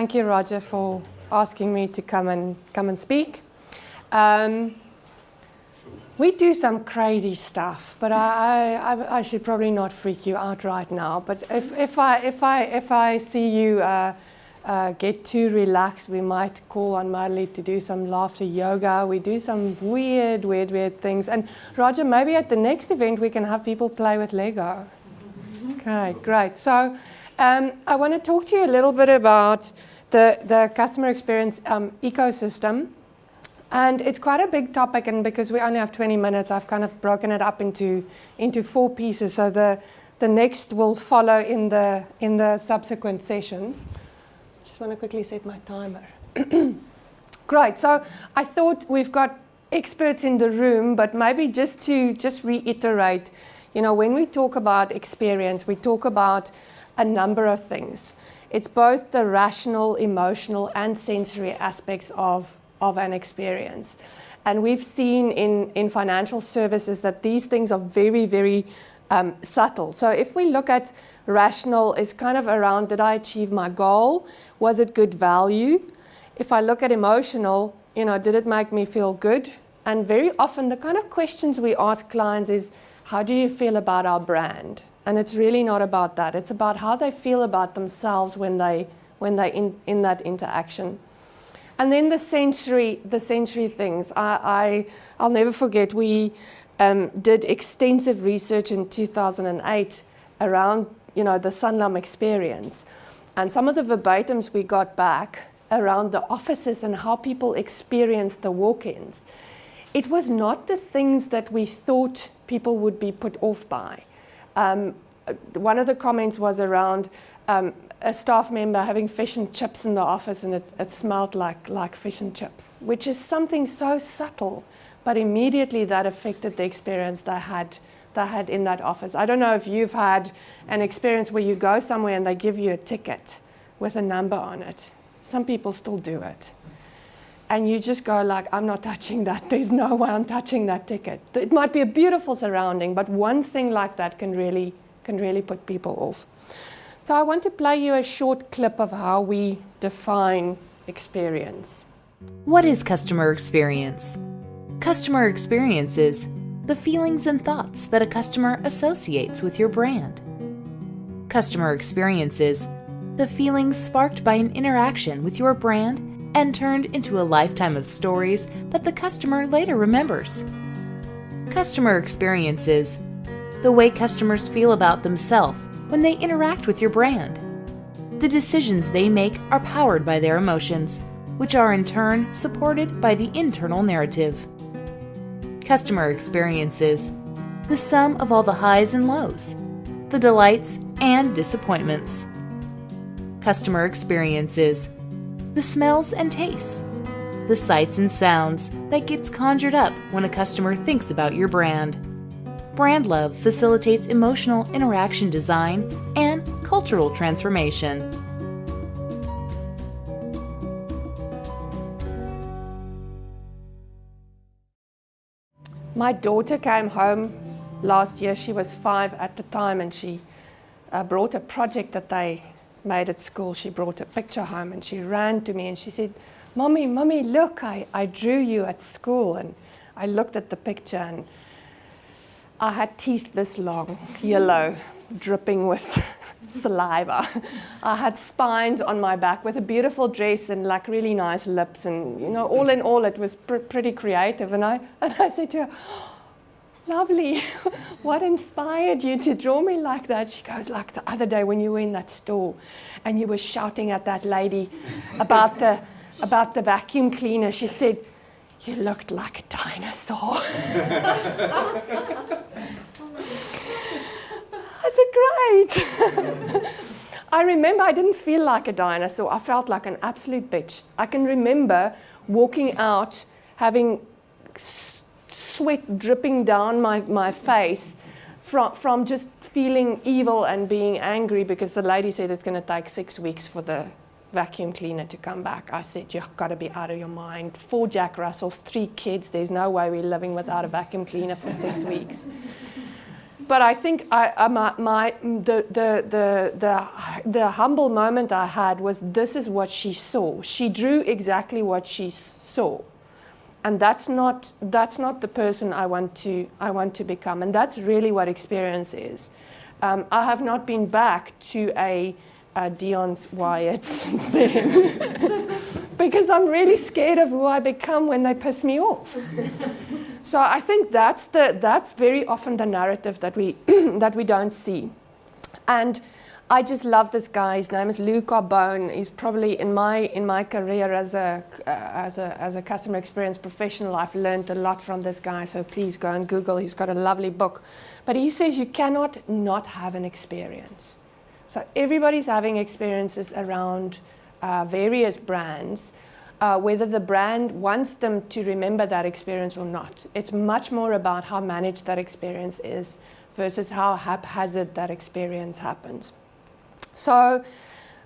thank you, Roger, for asking me to come and speak. We do some crazy stuff, but I should probably not freak you out right now. But if I see you get too relaxed, we might call on my lead to do some laughter yoga. We do some weird things. And Roger, maybe at the next event we can have people play with Lego. Okay, great. So I want to talk to you a little bit about the customer experience ecosystem. And it's quite a big topic, and because we only have 20 minutes, I've kind of broken it up into 4 pieces. So the next will follow in the subsequent sessions. Just want to quickly set my timer. Great. So I thought we've got experts in the room, but maybe just reiterate, when we talk about experience, we talk about a number of things. It's both the rational, emotional, and sensory aspects of an experience. And we've seen in financial services that these things are very, very subtle. So if we look at rational, it's kind of around, did I achieve my goal? Was it good value? If I look at emotional, did it make me feel good? And very often the kind of questions we ask clients is, how do you feel about our brand? And it's really not about that. It's about how they feel about themselves when they in that interaction. And then the sensory things. I'll never forget, we did extensive research in 2008 around, the Sanlam experience. And some of the verbatims we got back around the offices and how people experienced the walk-ins. It was not the things that we thought people would be put off by. One of the comments was around a staff member having fish and chips in the office, and it smelled like fish and chips, which is something so subtle, but immediately that affected the experience they had in that office. I don't know if you've had an experience where you go somewhere and they give you a ticket with a number on it. Some people still do it. And you just go like, I'm not touching that. There's no way I'm touching that ticket. It might be a beautiful surrounding, but one thing like that can really put people off. So I want to play you a short clip of how we define experience. What is customer experience? Customer experience is the feelings and thoughts that a customer associates with your brand. Customer experience is the feelings sparked by an interaction with your brand and turned into a lifetime of stories that the customer later remembers. Customer experience is the way customers feel about themselves when they interact with your brand. The decisions they make are powered by their emotions, which are in turn supported by the internal narrative. Customer experience is the sum of all the highs and lows, the delights and disappointments. Customer experience is the smells and tastes, the sights and sounds that gets conjured up when a customer thinks about your brand. Brand love facilitates emotional interaction design and cultural transformation. My daughter came home last year. She was 5 at the time, and she brought a project that they made at school. She brought a picture home, and she ran to me and she said, Mommy, look, I drew you at school. And I looked at the picture, and I had teeth this long, yellow, dripping with saliva. I had spines on my back with a beautiful dress and like really nice lips, and all in all it was pretty creative. And I said to her, lovely, what inspired you to draw me like that? She goes, like the other day when you were in that store and you were shouting at that lady about the vacuum cleaner. She said, you looked like a dinosaur. I said, great. I remember I didn't feel like a dinosaur. I felt like an absolute bitch. I can remember walking out, having sweat dripping down my face from just feeling evil and being angry because the lady said it's going to take 6 weeks for the vacuum cleaner to come back. I said, you've got to be out of your mind. 4 Jack Russells, 3 kids. There's no way we're living without a vacuum cleaner for 6 weeks. But I think the humble moment I had was, this is what she saw. She drew exactly what she saw, and that's not the person I want to become. And that's really what experience is. I have not been back to a Dion's Wyatt since then, because I'm really scared of who I become when they piss me off. So I think that's very often the narrative that we that we don't see. And I just love this guy. His name is Lou Carbone. He's probably in my career as a customer experience professional, I've learned a lot from this guy. So please go and Google. He's got a lovely book. But he says you cannot not have an experience. So everybody's having experiences around various brands. Whether the brand wants them to remember that experience or not. It's much more about how managed that experience is versus how haphazard that experience happens. So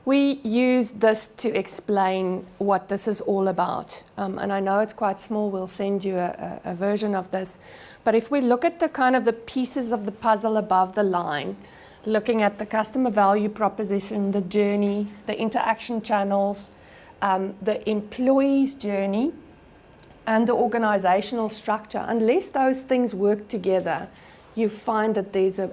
we use this to explain what this is all about. And I know it's quite small, we'll send you a version of this. But if we look at the kind of the pieces of the puzzle above the line, looking at the customer value proposition, the journey, the interaction channels, the employee's journey, and the organizational structure, unless those things work together, you find that there's a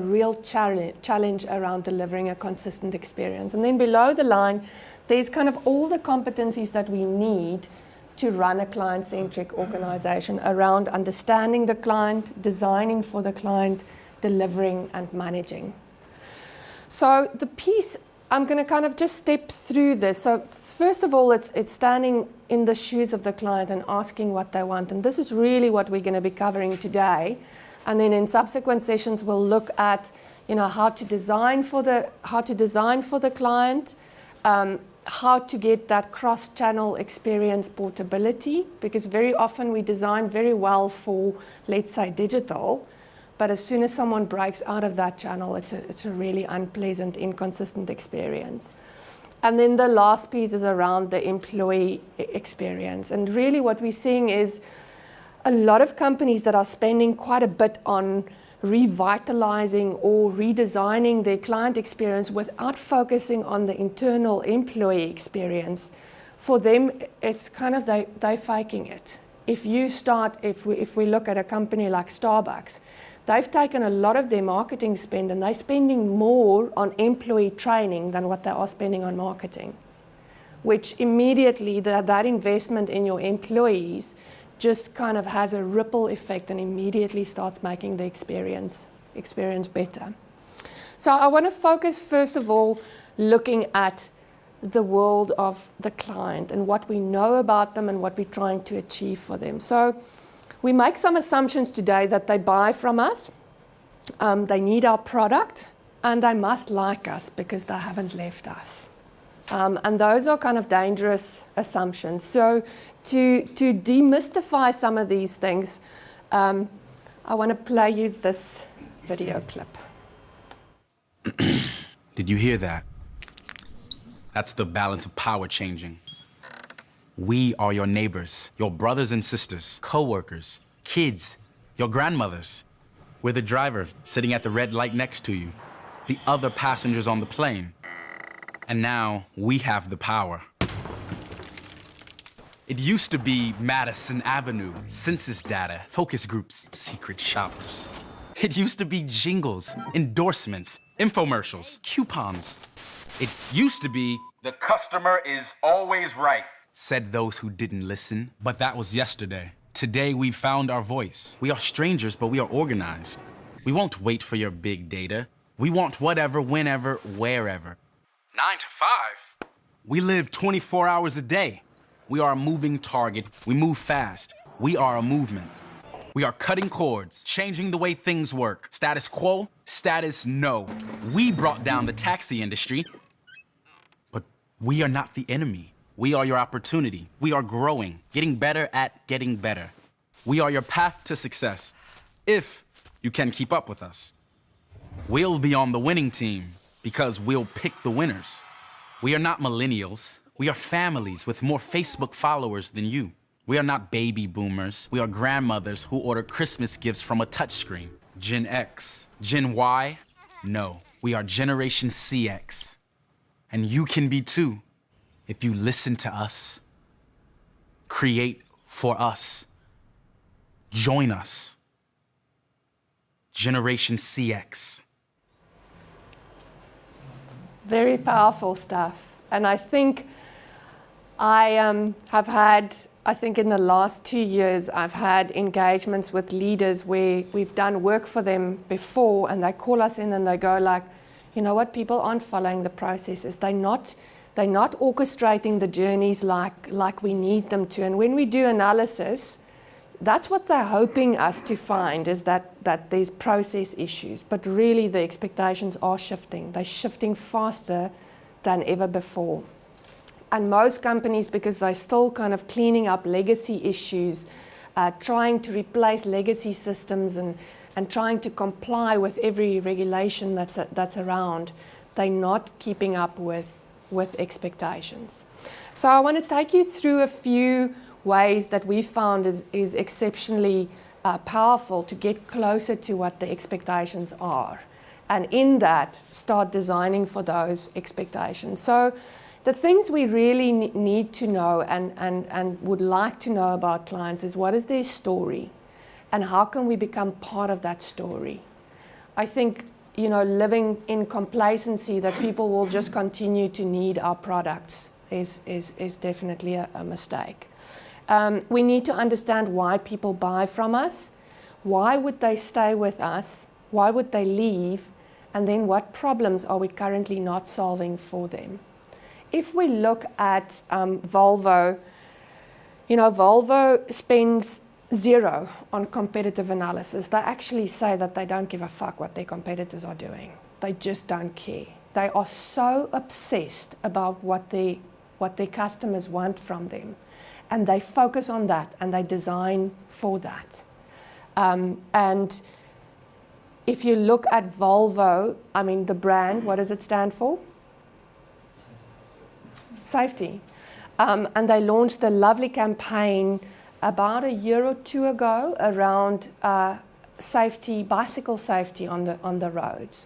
real challenge around delivering a consistent experience. And then below the line, there's kind of all the competencies that we need to run a client-centric organization around understanding the client, designing for the client, delivering and managing. So the piece, I'm going to kind of just step through this. So first of all, it's standing in the shoes of the client and asking what they want. And this is really what we're going to be covering today. And then in subsequent sessions, we'll look at, how to design for the client, how to get that cross-channel experience portability, because very often we design very well for, let's say, digital. But as soon as someone breaks out of that channel, it's a really unpleasant, inconsistent experience. And then the last piece is around the employee experience. And really what we're seeing is a lot of companies that are spending quite a bit on revitalizing or redesigning their client experience without focusing on the internal employee experience. For them, it's kind of they're faking it. If we look at a company like Starbucks, they've taken a lot of their marketing spend and they're spending more on employee training than what they are spending on marketing, which immediately that investment in your employees just kind of has a ripple effect and immediately starts making the experience better. So I want to focus first of all looking at the world of the client and what we know about them and what we're trying to achieve for them. So we make some assumptions today that they buy from us, they need our product, and they must like us because they haven't left us. And those are kind of dangerous assumptions. So to demystify some of these things, I want to play you this video clip. Did you hear that? That's the balance of power changing. We are your neighbors, your brothers and sisters, co-workers, kids, your grandmothers. We're the driver sitting at the red light next to you, the other passengers on the plane. And now we have the power. It used to be Madison Avenue, census data, focus groups, secret shoppers. It used to be jingles, endorsements, infomercials, coupons. It used to be, the customer is always right, said those who didn't listen. But that was yesterday. Today we found our voice. We are strangers, but we are organized. We won't wait for your big data. We want whatever, whenever, wherever. 9 to 5. We live 24 hours a day. We are a moving target. We move fast. We are a movement. We are cutting cords, changing the way things work. Status quo, status no. We brought down the taxi industry, but we are not the enemy. We are your opportunity. We are growing, getting better at getting better. We are your path to success, if you can keep up with us. We'll be on the winning team because we'll pick the winners. We are not millennials. We are families with more Facebook followers than you. We are not baby boomers. We are grandmothers who order Christmas gifts from a touchscreen. Gen X. Gen Y? No, we are Generation CX. And you can be too, if you listen to us. Create for us. Join us. Generation CX. Very powerful stuff. And I think I have had, I think in the last 2 years, I've had engagements with leaders where we've done work for them before and they call us in and they go like, you know what, people aren't following the processes. They're not orchestrating the journeys like we need them to. And when we do analysis, that's what they're hoping us to find, is that there's process issues. But really the expectations are shifting. They're shifting faster than ever before. And most companies, because they're still kind of cleaning up legacy issues, trying to replace legacy systems and trying to comply with every regulation that's around, they're not keeping up with expectations. So I want to take you through a few ways that we found is exceptionally powerful to get closer to what the expectations are. And in that, start designing for those expectations. So the things we really need to know and would like to know about clients is what is their story and how can we become part of that story. I think, living in complacency that people will just continue to need our products is definitely a mistake. We need to understand why people buy from us, why would they stay with us, why would they leave, and then what problems are we currently not solving for them. If we look at Volvo, Volvo spends 0 on competitive analysis. They actually say that they don't give a fuck what their competitors are doing. They just don't care. They are so obsessed about what their customers want from them. And they focus on that and they design for that. And if you look at Volvo, the brand, what does it stand for? Safety. And they launched a lovely campaign about a year or 2 ago around safety, bicycle safety on the roads.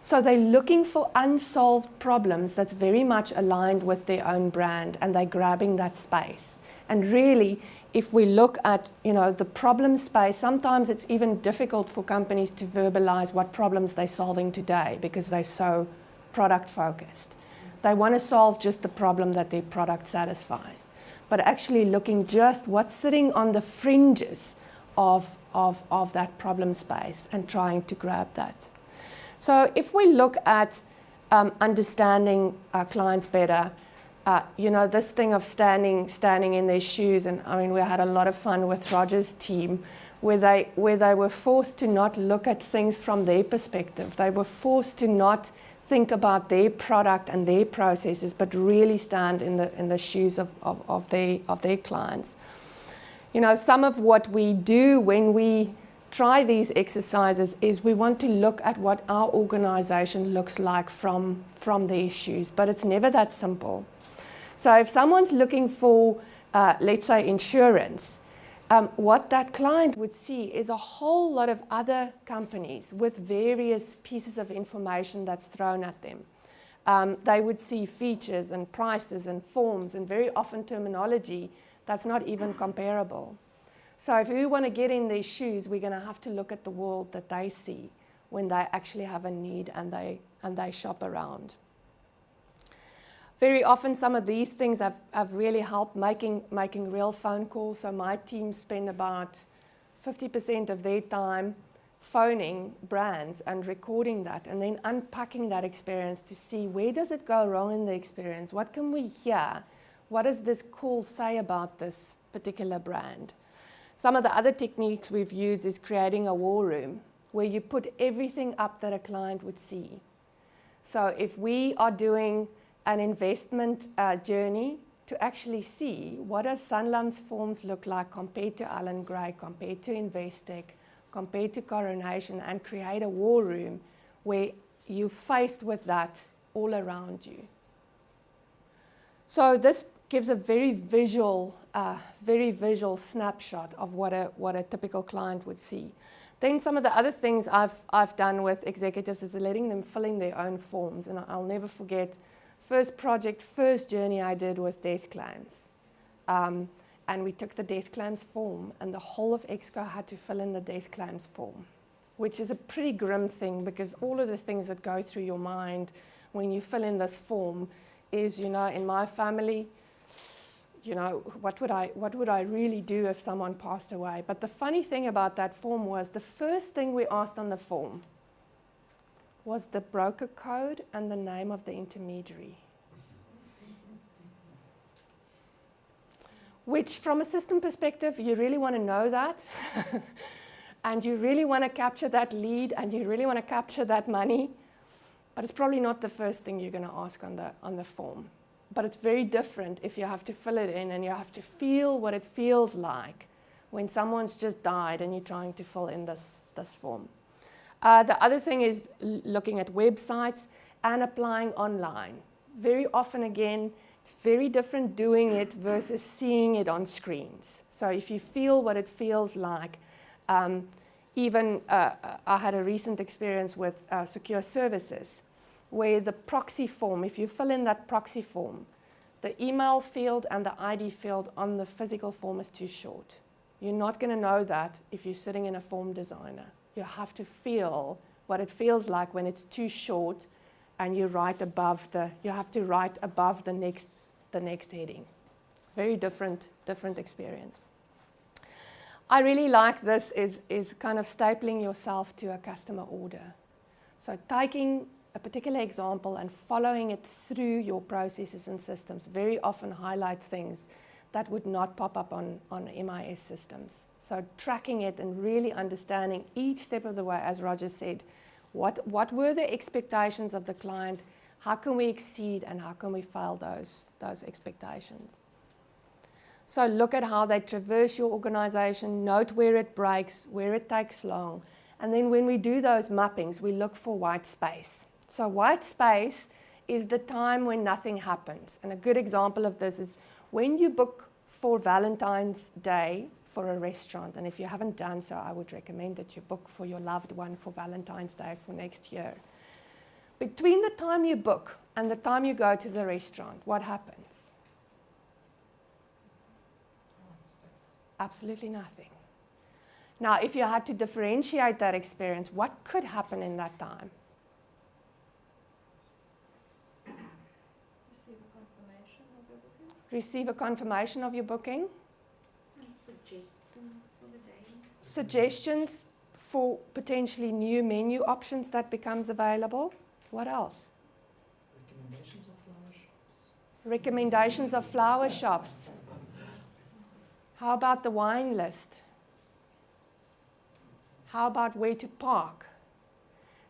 So they're looking for unsolved problems that's very much aligned with their own brand, and they're grabbing that space. And really, if we look at the problem space, sometimes it's even difficult for companies to verbalize what problems they're solving today because they're so product focused. They want to solve just the problem that their product satisfies, but actually looking just what's sitting on the fringes of that problem space and trying to grab that. So if we look at understanding our clients better, this thing of standing in their shoes, and we had a lot of fun with Roger's team where they were forced to not look at things from their perspective. They were forced to not think about their product and their processes, but really stand in the shoes of their clients. Some of what we do when we try these exercises is we want to look at what our organization looks like from their shoes, but it's never that simple. So if someone's looking for, let's say, insurance, what that client would see is a whole lot of other companies with various pieces of information that's thrown at them. They would see features and prices and forms and very often terminology that's not even comparable. So if we want to get in their shoes, we're going to have to look at the world that they see when they actually have a need and they shop around. Very often some of these things have really helped making real phone calls. So my team spend about 50% of their time phoning brands and recording that and then unpacking that experience to see where does it go wrong in the experience? What can we hear? What does this call say about this particular brand? Some of the other techniques we've used is creating a war room where you put everything up that a client would see. So if we are doing an investment journey, to actually see what does Sanlam's forms look like compared to Allan Gray, compared to Investec, compared to Coronation, and create a war room where you're faced with that all around you. So this gives a very visual snapshot of what a typical client would see. Then some of the other things I've done with executives is letting them fill in their own forms. And I'll never forget, first journey I did was death claims. And we took the death claims form, and the whole of Exco had to fill in the death claims form, which is a pretty grim thing, because all of the things that go through your mind when you fill in this form is, in my family, what would I really do if someone passed away? But the funny thing about that form was the first thing we asked on the form was the broker code and the name of the intermediary. Which, from a system perspective, you really want to know that. And you really want to capture that lead, and you really want to capture that money. But it's probably not the first thing you're going to ask on the form. But it's very different if you have to fill it in and you have to feel what it feels like when someone's just died and you're trying to fill in this form. The other thing is looking at websites and applying online. Very often, again, it's very different doing it versus seeing it on screens. So if you feel what it feels like, I had a recent experience with Secure Services, where the proxy form, if you fill in that proxy form, the email field and the ID field on the physical form is too short. You're not going to know that if you're sitting in a form designer. You have to feel what it feels like when it's too short, and you have to write above the next heading. Very different experience. I really like this is kind of stapling yourself to a customer order. So taking a particular example and following it through your processes and systems very often highlight things that would not pop up on MIS systems. So tracking it and really understanding each step of the way, as Roger said, what were the expectations of the client, how can we exceed, and how can we fail those expectations. So look at how they traverse your organization, note where it breaks, where it takes long, and then when we do those mappings, we look for white space. So white space is the time when nothing happens. And a good example of this is when you book for Valentine's Day for a restaurant, and if you haven't done so, I would recommend that you book for your loved one for Valentine's Day for next year. Between the time you book and the time you go to the restaurant, what happens? Absolutely nothing. Now, if you had to differentiate that experience, what could happen in that time? Receive a confirmation of your booking. Some suggestions for the day. Suggestions for potentially new menu options that becomes available. What else? Recommendations of flower shops. Recommendations of flower shops. How about the wine list? How about where to park?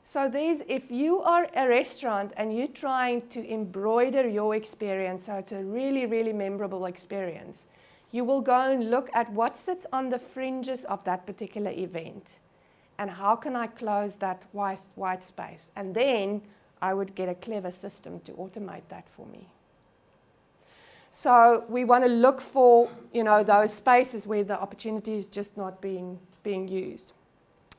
So if you are a restaurant and you're trying to embroider your experience so it's a really, really memorable experience, you will go and look at what sits on the fringes of that particular event and how can I close that white space. And then I would get a clever system to automate that for me. So we want to look for those spaces where the opportunity is just not being used.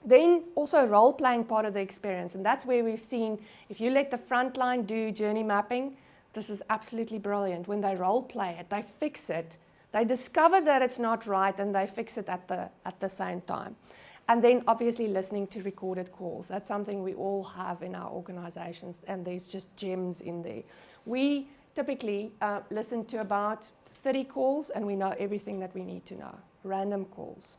Then also role-playing part of the experience, and that's where we've seen, if you let the frontline do journey mapping, this is absolutely brilliant. When they role-play it, they fix it, they discover that it's not right, and they fix it at the same time. And then obviously listening to recorded calls. That's something we all have in our organizations, and there's just gems in there. We typically listen to about 30 calls, and we know everything that we need to know, random calls.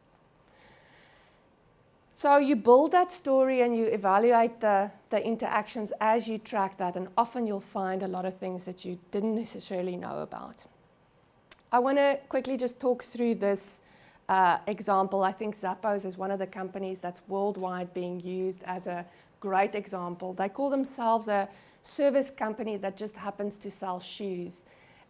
So you build that story and you evaluate the interactions as you track that, and often you'll find a lot of things that you didn't necessarily know about. I want to quickly just talk through this example. I think Zappos is one of the companies that's worldwide being used as a great example. They call themselves a service company that just happens to sell shoes.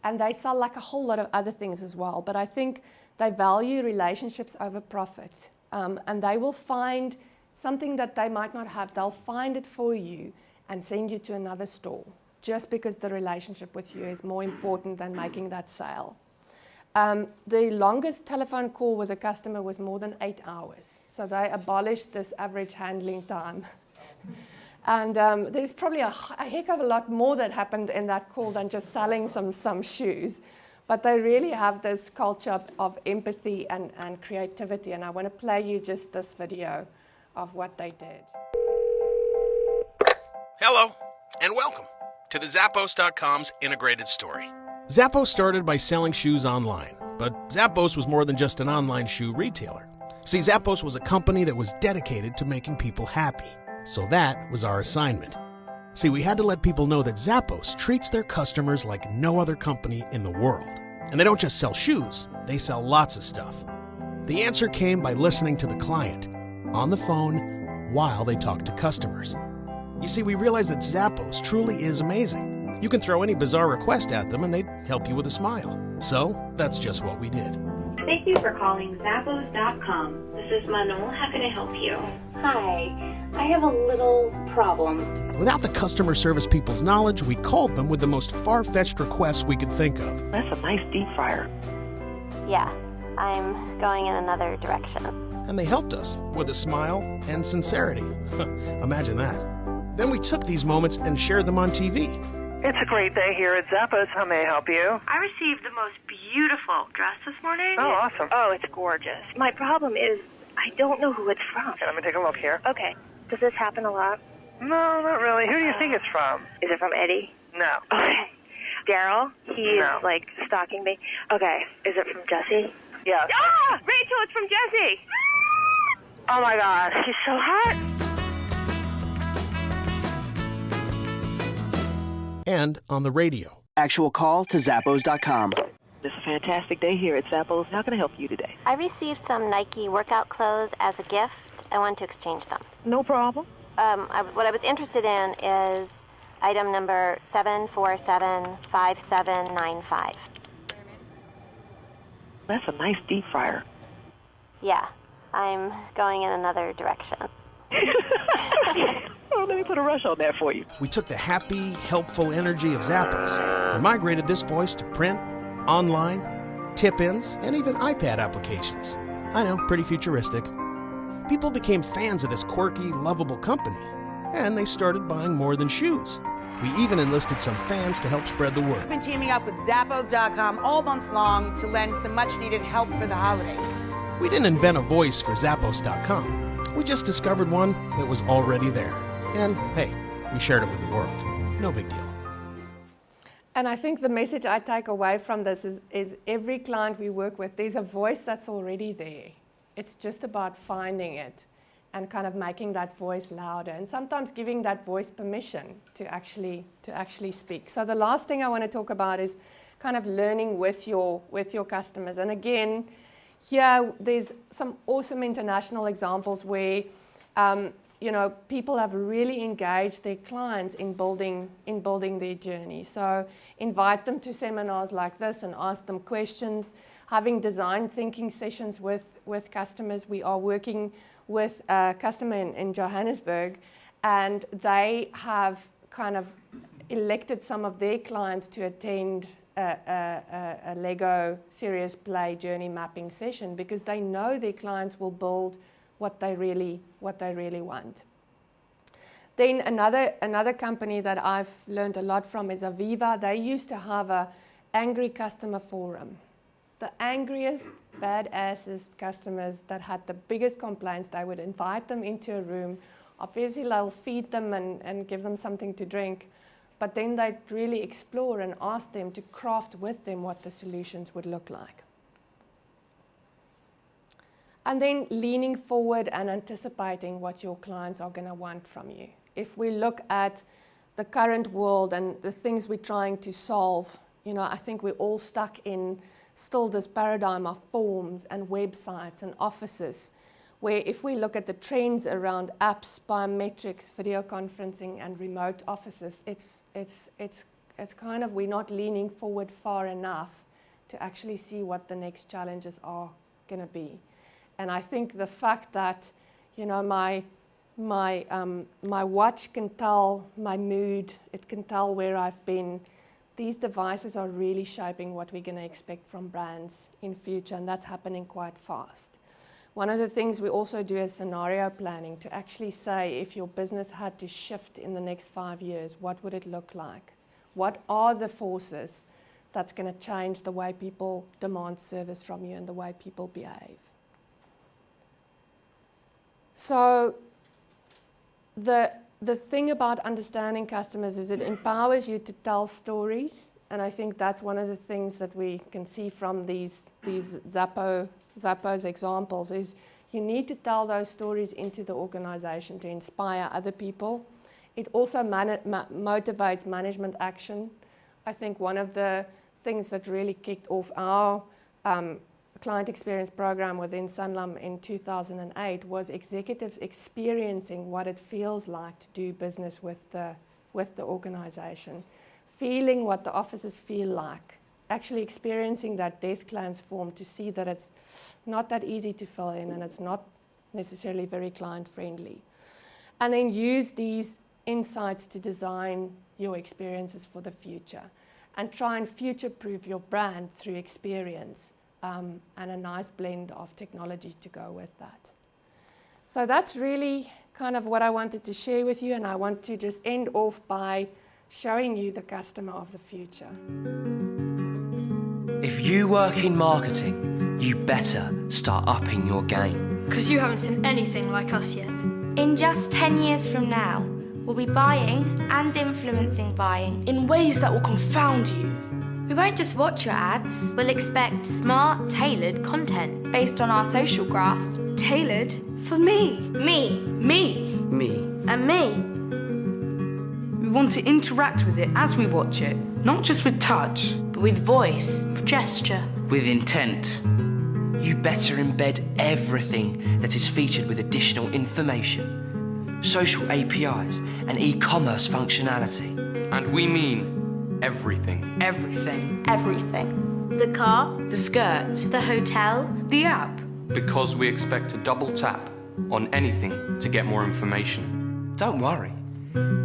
And they sell like a whole lot of other things as well. But I think they value relationships over profit. And they will find something that they might not have. They'll find it for you and send you to another store just because the relationship with you is more important than making that sale. The longest telephone call with a customer was more than 8 hours. So they abolished this average handling time. And there's probably a heck of a lot more that happened in that call than just selling some shoes. But they really have this culture of empathy and creativity. And I want to play you just this video of what they did. Hello, and welcome to the Zappos.com's integrated story. Zappos started by selling shoes online, but Zappos was more than just an online shoe retailer. See, Zappos was a company that was dedicated to making people happy. So that was our assignment. See, we had to let people know that Zappos treats their customers like no other company in the world. And they don't just sell shoes, they sell lots of stuff. The answer came by listening to the client, on the phone, while they talked to customers. You see, we realized that Zappos truly is amazing. You can throw any bizarre request at them and they'd help you with a smile. So, that's just what we did. Thank you for calling Zappos.com. This is Manuel. How can I help you? Hi, I have a little problem. Without the customer service people's knowledge, we called them with the most far-fetched requests we could think of. That's a nice deep fryer. Yeah, I'm going in another direction. And they helped us with a smile and sincerity. Imagine that. Then we took these moments and shared them on TV. It's a great day here at Zappos. How may I help you? I received the most beautiful dress this morning. Oh, awesome. Oh, it's gorgeous. My problem is I don't know who it's from. Okay, let me take a look here. Okay. Does this happen a lot? No, not really. Who do you think it's from? Is it from Eddie? No. Okay. Daryl? He No. is, like, stalking me. Okay. Is it from Jesse? Yes. Ah! Rachel, it's from Jesse! Oh, my God. She's so hot. And on the radio. Actual call to Zappos.com. It's a fantastic day here at Zappos. How can I help you today? I received some Nike workout clothes as a gift. I want to exchange them. No problem. What I was interested in is item number 7475795. That's a nice deep fryer. Yeah, I'm going in another direction. Oh, let me put a rush on that for you. We took the happy, helpful energy of Zappos and migrated this voice to print, online, tip-ins, and even iPad applications. I know, pretty futuristic. People became fans of this quirky, lovable company, and they started buying more than shoes. We even enlisted some fans to help spread the word. We've been teaming up with Zappos.com all month long to lend some much-needed help for the holidays. We didn't invent a voice for Zappos.com. We just discovered one that was already there. And, hey, we shared it with the world. No big deal. And I think the message I take away from this is every client we work with, there's a voice that's already there. It's just about finding it and kind of making that voice louder and sometimes giving that voice permission to actually speak. So the last thing I want to talk about is kind of learning with your customers. And again, here there's some awesome international examples where people have really engaged their clients in building their journey. So invite them to seminars like this and ask them questions, having design thinking sessions with customers. We are working with a customer in Johannesburg, and they have kind of elected some of their clients to attend a Lego serious play journey mapping session because they know their clients will build what they really want. Then another company that I've learned a lot from is Aviva. They used to have a angry customer forum. The angriest, badassest customers that had the biggest complaints, they would invite them into a room. Obviously, they'll feed them and give them something to drink, but then they'd really explore and ask them to craft with them what the solutions would look like. And then leaning forward and anticipating what your clients are going to want from you. If we look at the current world and the things we're trying to solve, I think we're all stuck in still this paradigm of forms and websites and offices, where if we look at the trends around apps, biometrics, video conferencing, and remote offices, it's kind of we're not leaning forward far enough to actually see what the next challenges are going to be. And I think the fact that, my watch can tell my mood, it can tell where I've been, these devices are really shaping what we're going to expect from brands in future, and that's happening quite fast. One of the things we also do is scenario planning to actually say if your business had to shift in the next 5 years, what would it look like? What are the forces that's going to change the way people demand service from you and the way people behave? So the thing about understanding customers is it empowers you to tell stories, and I think that's one of the things that we can see from these Zappos examples is you need to tell those stories into the organization to inspire other people. It also motivates management action. I think one of the things that really kicked off our client experience program within Sanlam in 2008 was executives experiencing what it feels like to do business with the organization, feeling what the officers feel like, actually experiencing that death claims form to see that it's not that easy to fill in and it's not necessarily very client friendly. And then use these insights to design your experiences for the future and try and future-proof your brand through experience and a nice blend of technology to go with that. So that's really kind of what I wanted to share with you, and I want to just end off by showing you the customer of the future. If you work in marketing, you better start upping your game. Because you haven't seen anything like us yet. In just 10 years from now, we'll be buying and influencing buying in ways that will confound you. We won't just watch your ads. We'll expect smart, tailored content based on our social graphs. Tailored for me. Me. Me. Me. And me. We want to interact with it as we watch it, not just with touch, but with voice, with gesture, with intent. You better embed everything that is featured with additional information, social APIs, and e-commerce functionality. And we mean everything. Everything. Everything. The car. The skirt. The hotel. The app. Because we expect to double tap on anything to get more information. Don't worry.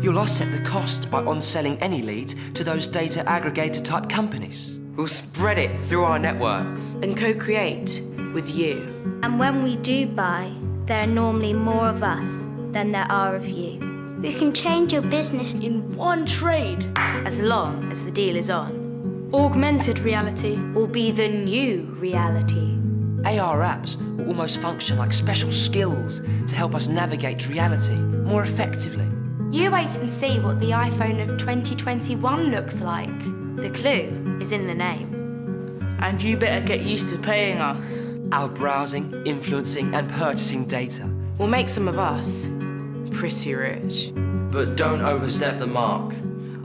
You'll offset the cost by on-selling any leads to those data aggregator type companies. We'll spread it through our networks and co-create with you. And when we do buy, there are normally more of us than there are of you. We can change your business in one trade, as long as the deal is on. Augmented reality will be the new reality. AR apps will almost function like special skills to help us navigate reality more effectively. You wait and see what the iPhone of 2021 looks like. The clue is in the name. And you better get used to paying us. Our browsing, influencing, and purchasing data will make some of us pretty rich. But don't overstep the mark,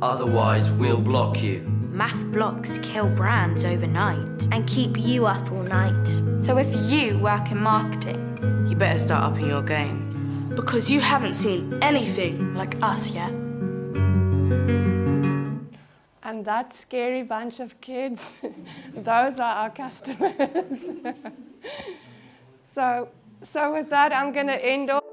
otherwise we'll block you. Mass blocks kill brands overnight and keep you up all night. So if you work in marketing, you better start upping your game. Because you haven't seen anything like us yet. And that scary bunch of kids, those are our customers. So with that, I'm going to end off.